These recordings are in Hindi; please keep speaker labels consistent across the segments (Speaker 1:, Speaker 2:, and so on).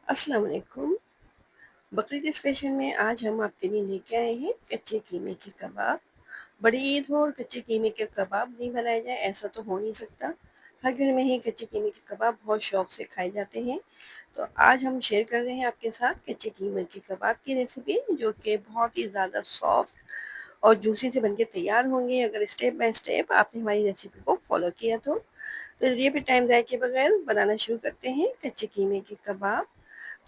Speaker 1: अस्सलाम वालेकुम। बकरीद स्पेशल में आज हम आपके लिए लेके आए हैं कच्चे कीमे के कबाब। बड़ी ईद हो और कच्चे कीमे के कबाब नहीं बनाए जाए ऐसा तो हो नहीं सकता। हर घर में ही कच्चे कीमे के कबाब बहुत शौक से खाए जाते हैं। तो आज हम शेयर कर रहे हैं आपके साथ कच्चे कीमे के कबाब की रेसिपी, जो कि बहुत ही ज़्यादा सॉफ्ट और जूसी से बनके तैयार होंगे अगर स्टेप बाय स्टेप आपने हमारी रेसिपी को फॉलो किया तो ये भी टाइम ज़ाया के बगैर बनाना शुरू करते हैं कच्चे कीमे के कबाब।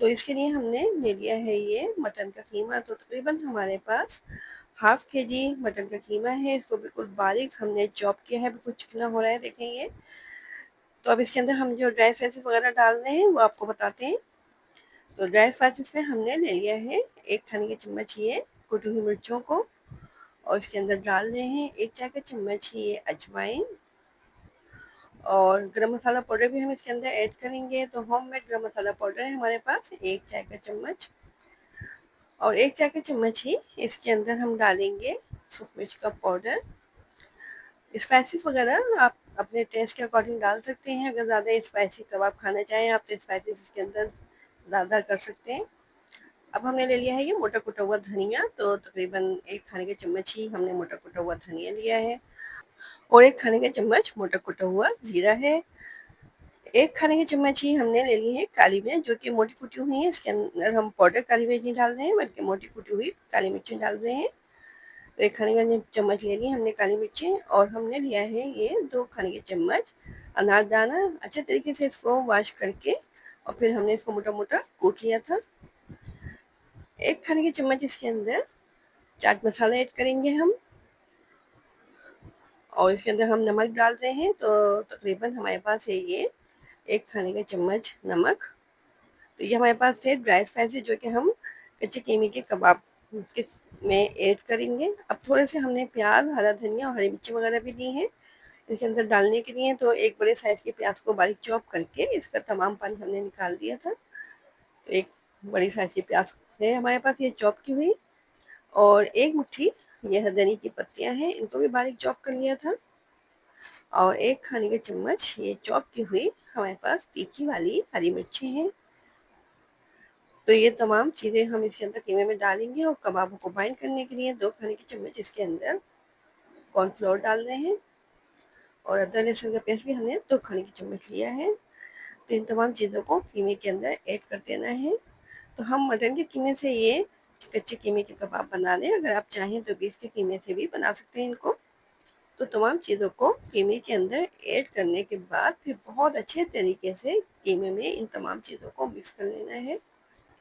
Speaker 1: तो इसके लिए हमने ले लिया है ये मटन का कीमा। तो तकरीबन हमारे पास हाफ के जी मटन का कीमा है। इसको बिल्कुल बारीक हमने चॉप किया है, बिल्कुल चिकना हो रहा है, देखें ये। तो अब इसके अंदर हम जो ड्राई स्पाइसेस वगैरह डाल रहे हैं वो आपको बताते हैं। तो ड्राई स्पाइसेस में हमने ले लिया है 1 खाने की चम्मच ये कुटी हुई मिर्चों को, और इसके अंदर डाल रहे हैं 1 चाय का चम्मच ये अजवाइन, और गरम मसाला पाउडर भी हम इसके अंदर ऐड करेंगे। तो होममेड गरम मसाला पाउडर है हमारे पास 1 चाय का चम्मच, और 1 चाय का चम्मच ही इसके अंदर हम डालेंगे सूख मिर्च का पाउडर। स्पाइसेस वगैरह आप अपने टेस्ट के अकॉर्डिंग डाल सकते हैं। अगर ज़्यादा स्पाइसी कबाब खाना चाहें आप तो स्पाइसेस इसके अंदर ज़्यादा कर सकते हैं। अब हमने ले लिया है ये मोटा कुटा हुआ धनिया। तो तकरीबन 1 खाने का चम्मच ही हमने मोटा कुटा हुआ धनिया लिया है, और 1 खाने का चम्मच मोटा कुटा हुआ जीरा है। 1 खाने की चम्मच ही हमने ले ली है काली मिर्च, जो कि मोटी कुटी हुई है। इसके अंदर हम पाउडर काली मिर्च नहीं डाल रहे हैं बल्कि मोटी कुटी हुई काली मिर्चें डाल रहे हैं। तो 1 खाने का चम्मच ले ली हमने काली मिर्चें, और हमने लिया है ये 2 खाने के चम्मच अनारदाना। अच्छे तरीके से इसको वॉश करके और फिर हमने इसको मोटा मोटा कूट लिया था। 1 खाने के चम्मच इसके अंदर चाट मसाला ऐड करेंगे हम, और इसके अंदर हम नमक डाल रहे हैं। तो तकरीबन हमारे पास है ये 1 खाने का चम्मच नमक। तो ये हमारे पास थे ड्राई स्पाइसेस जो कि हम कच्चे कीमे के कबाब के में ऐड करेंगे। अब थोड़े से हमने प्याज, हरा धनिया और हरी मिर्ची वगैरह भी ली हैं इसके अंदर डालने के लिए। तो एक बड़े साइज़ के प्याज को बारीक चॉप करके इसका तमाम पानी हमने निकाल दिया था। तो एक बड़ी साइज़ की प्याज है हमारे पास ये चॉप की हुई, और एक मुट्ठी ये हरदनी की पत्तियां हैं, इनको भी बारीक चॉप कर लिया था, और 1 खाने का चम्मच ये चॉप की हुई हमारे पास तीखी वाली हरी मिर्ची हैं। तो ये तमाम चीज़ें हम इसके अंदर कीमे में डालेंगे, और कबाबों को बाइंड करने के लिए 2 खाने के चम्मच इसके अंदर कॉर्नफ्लोर डाल रहे हैं, और अदरक लहसुन का पेस्ट भी हमने 2 खाने की चम्मच लिया है। तो इन तमाम चीज़ों को कीमे के अंदर ऐड कर देना है। तो हम मटन के कीमे से ये कच्चे कीमे के कबाब बना लें। अगर आप चाहें तो बीफ के कीमे से भी बना सकते हैं इनको। तो तमाम चीज़ों को कीमे के अंदर ऐड करने के बाद फिर बहुत अच्छे तरीके से कीमे में इन तमाम चीज़ों को मिक्स कर लेना है।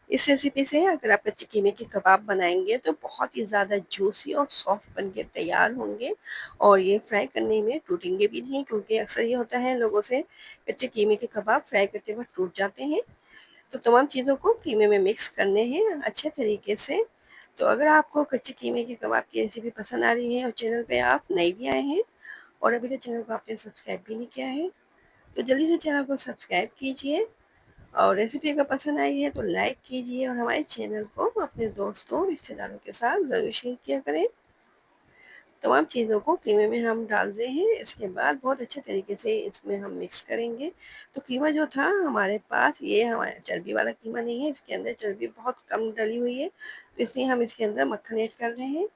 Speaker 1: इस रेसिपी से अगर आप कच्चे कीमे के कबाब बनाएंगे तो बहुत ही ज़्यादा जूसी और सॉफ्ट बन के तैयार होंगे, और ये फ्राई करने में टूटेंगे भी नहीं, क्योंकि अक्सर ये होता है लोगों से कच्चे कीमे के कबाब फ्राई करते वक्त टूट जाते हैं। तो तमाम चीज़ों को कीमे में मिक्स करने हैं अच्छे तरीके से। तो अगर आपको कच्चे कीमे के कबाब की रेसिपी पसंद आ रही है और चैनल पे आप नए भी आए हैं और अभी तक चैनल को आपने सब्सक्राइब भी नहीं किया है, तो जल्दी से चैनल को सब्सक्राइब कीजिए, और रेसिपी अगर पसंद आई है तो लाइक कीजिए, और हमारे चैनल को अपने दोस्तों रिश्तेदारों के साथ ज़रूर शेयर किया करें। तमाम चीज़ों को कीमे में हम डाल रहे हैं, इसके बाद बहुत अच्छे तरीके से इसमें हम मिक्स करेंगे। तो कीमा जो था हमारे पास ये हमारा चर्बी वाला कीमा नहीं है, इसके अंदर चर्बी बहुत कम डली हुई है, तो इसलिए हम इसके अंदर मक्खन ऐड कर रहे हैं।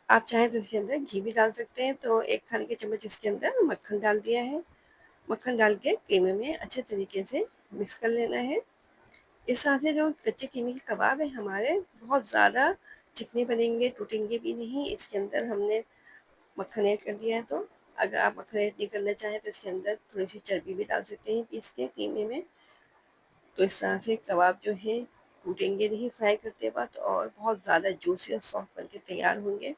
Speaker 1: आप चाहें तो इसके अंदर घी भी डाल सकते हैं। तो 1 खाने के चम्मच इसके अंदर मक्खन डाल दिया है। मक्खन डाल के कीमे में अच्छे तरीके से मिक्स कर लेना है। इस तरह से जो कच्चे कीमे के कबाब हैं हमारे बहुत ज़्यादा चिकने बनेंगे, टूटेंगे भी नहीं। इसके अंदर हमने मक्खन ऐड कर दिया है। तो अगर आप मक्खन ऐड नहीं करना चाहें तो इसके अंदर थोड़ी सी चर्बी भी डाल सकते हैं पीस के कीमे में। तो इस तरह से कबाब जो है टूटेंगे नहीं फ्राई करते वक्त, और बहुत ज़्यादा जूसी और सॉफ्ट बनके तैयार होंगे।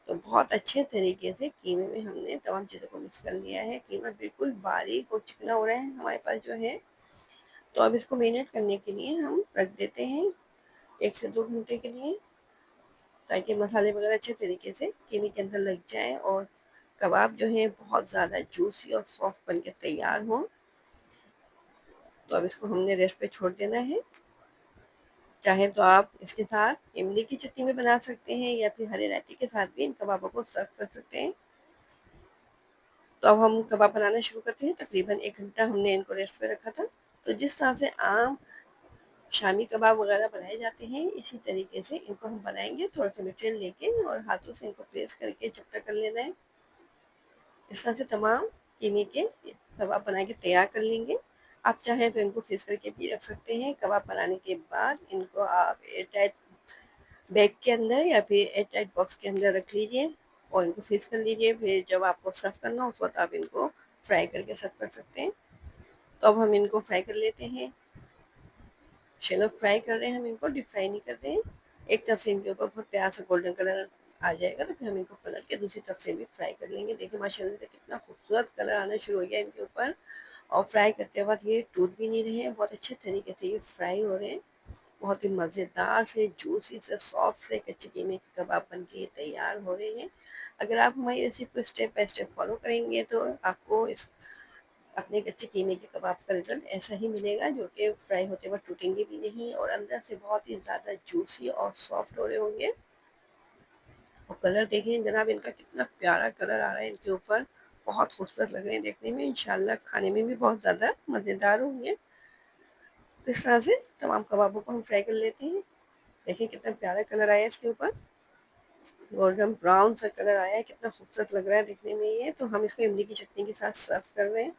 Speaker 1: तो बहुत अच्छे तरीके से कीमे में हमने तमाम चीज़ों को मिक्स कर लिया है। कीमा बिल्कुल बारीक और चिकना हो रहा है हमारे पास जो है। तो अब इसको मैरिनेट करने के लिए हम रख देते हैं 1 से 2 घंटे के लिए, ताकि मसाले वगैरह अच्छे तरीके से कीमे के अंदर लग जाए और कबाब जो है बहुत ज़्यादा जूसी और सॉफ्ट बन के तैयार हो। तो अब इसको हमने रेस्ट पे छोड़ देना है। चाहे तो आप इसके साथ इमली की चटनी भी बना सकते हैं, या फिर हरे रायते के साथ भी इन कबाबों को सर्व कर सकते हैं। तो अब हम कबाब बनाना शुरू करते हैं। तकरीबन 1 घंटा हमने इनको रेस्ट पे रखा था। तो जिस तरह से आम शामी कबाब वगैरह बनाए जाते हैं, इसी तरीके से इनको हम बनाएंगे। थोड़ा सा मटेरियल लेके और हाथों से इनको प्रेस करके चपटा कर लेना है। इस तरह से तमाम कीमे के कबाब बना के तैयार कर लेंगे। आप चाहें तो इनको फ्रीज करके भी रख सकते हैं। कबाब बनाने के बाद इनको आप एयर टाइट बैग के अंदर या फिर एयर टाइट बॉक्स के अंदर रख लीजिए और इनको फ्रीज कर लीजिए। फिर जब आपको सर्व करना हो उस वक्त आप इनको फ्राई करके सर्व कर सकते हैं। तो अब हम इनको फ्राई कर लेते हैं। शैलो फ्राई कर रहे हैं हम, इनको डीप फ्राई नहीं कर रहे हैं। एक तरफ से इनके ऊपर बहुत प्यार से गोल्डन कलर आ जाएगा तो फिर हम इनको पलट के दूसरी तरफ से भी फ्राई कर लेंगे। देखिए माशाल्लाह से कितना खूबसूरत कलर आना शुरू हो गया इनके ऊपर। और फ्राई करते वक्त ये टूट भी नहीं रहे हैं, बहुत अच्छे तरीके से ये फ्राई हो रहे हैं। बहुत ही मज़ेदार से जूसी से सॉफ्ट से कच्चे कीमे के कबाब बन के तैयार हो रहे हैं। अगर आप हमारी रेसिपी को स्टेप बाय स्टेप फॉलो करेंगे तो आपको इस अपने कच्चे कीमे के कबाब का रिजल्ट ऐसा ही मिलेगा, जो कि फ्राई होते वक्त टूटेंगे भी नहीं और अंदर से बहुत ही ज़्यादा जूसी और सॉफ्ट हो रहे होंगे। और कलर देखें जनाब, इनका कितना प्यारा कलर आ रहा है इनके ऊपर। बहुत खूबसूरत लग रहे हैं देखने में, इंशाल्लाह खाने में भी बहुत ज़्यादा मज़ेदार होंगे। तो इस तरह से तमाम कबाबों को हम फ्राई कर लेते हैं। देखिए कितना प्यारा कलर आया है इसके ऊपर, गोल्डन ब्राउन सा कलर आया है, कितना खूबसूरत लग रहा है देखने में ये। तो हम इसको इमली की चटनी के साथ सर्व कर रहे हैं।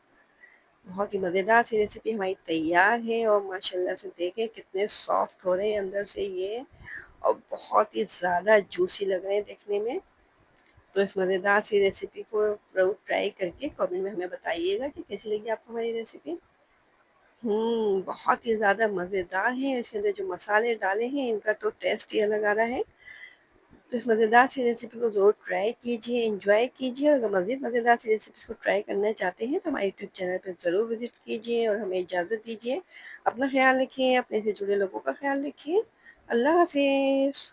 Speaker 1: बहुत ही मज़ेदार सी रेसिपी हमारी तैयार है और माशाल्लाह से देखें कितने सॉफ्ट हो रहे हैं अंदर से ये, और बहुत ही ज़्यादा जूसी लग रहे हैं देखने में। तो इस मज़ेदार सी रेसिपी को ज़रूर ट्राई करके कमेंट में हमें बताइएगा कि कैसी लगी आपको हमारी रेसिपी। बहुत ही ज़्यादा मज़ेदार है। इसके अंदर जो मसाले डाले हैं इनका तो टेस्ट ही अलग आ रहा है। तो इस मज़ेदार सी रेसिपी को ज़रूर ट्राई कीजिए, एंजॉय कीजिए। और अगर मज़ीद मज़ेदार सी रेसिपीज़ को ट्राई करना चाहते हैं तो हमारे यूट्यूब चैनल पर ज़रूर विज़िट कीजिए और हमें इजाज़त दीजिए। अपना ख़्याल रखिए, अपने से जुड़े लोगों का ख़्याल रखिए। अल्लाह हाफ़िज़।